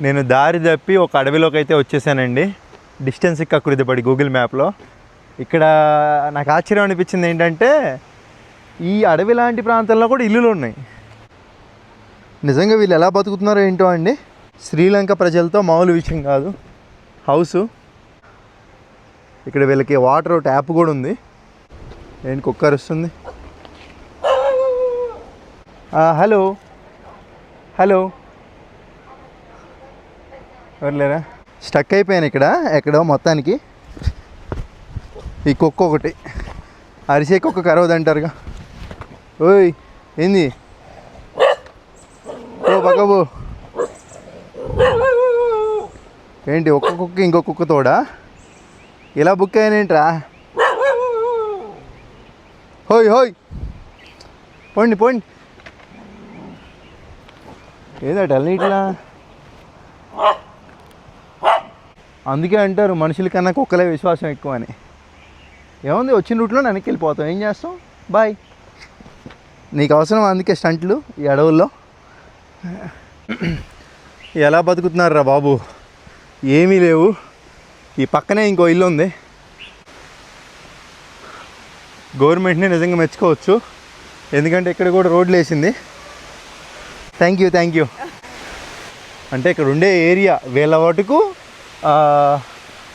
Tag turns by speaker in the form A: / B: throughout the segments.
A: నేను దారి తప్పి ఒక అడవిలోకి అయితే వచ్చేసానండి. డిస్టెన్స్ కక్కుర్తి పడి గూగుల్ మ్యాప్లో. ఇక్కడ నాకు ఆశ్చర్యం అనిపించింది ఏంటంటే ఈ అడవి లాంటి ప్రాంతంలో కూడా ఇల్లులు ఉన్నాయి. నిజంగా వీళ్ళు ఎలా బతుకుతున్నారో ఏంటో అండి. శ్రీలంక ప్రజలతో మామూలు విషయం కాదు. హౌసు ఇక్కడ వీళ్ళకి వాటర్ ట్యాప్ కూడా ఉంది. ఏంటి కుక్క అరుస్తుంది. హలో హలో ఎవరు లేరా? స్టక్ అయిపోయాను ఇక్కడ ఎక్కడో మొత్తానికి. ఈ కుక్క ఒకటి అరిసే కుక్క కరవదంటారుగా. ఓయ్ ఏంది? ఓ పక్కబో. ఏంటి ఒక్క కుక్క ఇంకో కుక్క తోడా? ఇలా బుక్ అయ్యానేంట్రా? హోయ్ హోయ్ పోండి పోండి. ఏదట ఇట్లా? అందుకే అంటారు మనుషుల కన్నా కుక్కలే విశ్వాసం ఎక్కువ అని. ఏముంది, వచ్చిన రూట్లో వెనక్కి వెళ్ళిపోతాం, ఏం చేస్తాం, బాయ్. నీకు అవసరం అందుకే స్టంట్లు ఈ అడవుల్లో. ఎలా బతుకుతున్నారా బాబు? ఏమీ లేవు. ఈ పక్కనే ఇంకో ఇల్లు ఉంది. గవర్నమెంట్ని నిజంగా మెచ్చుకోవచ్చు, ఎందుకంటే ఇక్కడ కూడా రోడ్లు వేసింది. Thank you. అంటే ఇక్కడ ఉండే ఏరియా వీళ్ళ వాటుకు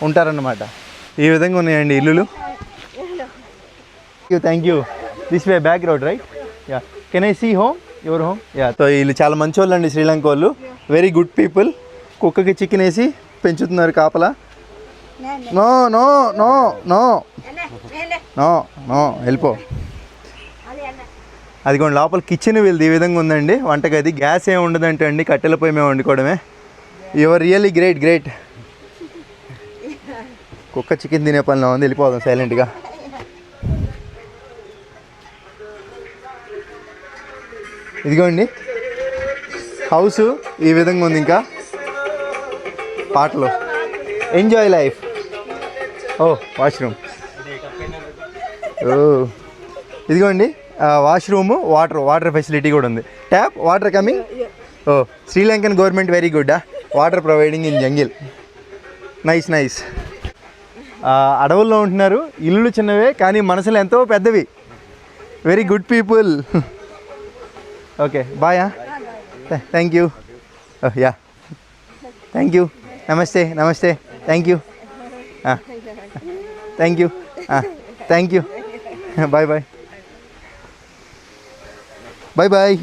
A: ఉంటారన్నమాట. ఈ విధంగా ఉన్నాయండి ఇల్లులు. Thank you. This way back road right? Yeah. Can I see home? Your home? Yeah. So వీళ్ళు చాలా మంచి వాళ్ళు అండి, శ్రీలంక వాళ్ళు. Very good people. కుక్కకి చికెన్ వేసి పెంచుతున్నారు కాపలా. No no no no no no వెళ్ళిపో. అదిగోండి లోపల కిచెన్ వీళ్ళది ఈ విధంగా ఉందండి. వంటగది. గ్యాస్ ఏమి ఉండదంటే అండి, కట్టెల పొయ్యి మేము వండుకోవడమే. Your really great. కుక్క చికెన్ తినే పనిలో ఉంది. వెళ్ళిపోదాం సైలెంట్గా. ఇదిగోండి హౌస్ ఈ విధంగా ఉంది. ఇంకా పాటలు. Enjoy life. ఓ వాష్రూమ్. ఓ ఇదిగోండి వాష్రూము, వాటర్ ఫెసిలిటీ కూడా ఉంది. Tap water coming. ఓ Sri Lankan government very good. Water providing in jungle. Nice. అడవుల్లో ఉంటున్నారు. ఇల్లులు చిన్నవే కానీ మనసులు ఎంతో పెద్దవి. Very good people. Okay bye. Thank you. Yeah thank you. నమస్తే. Thank you. Thank you. Bye.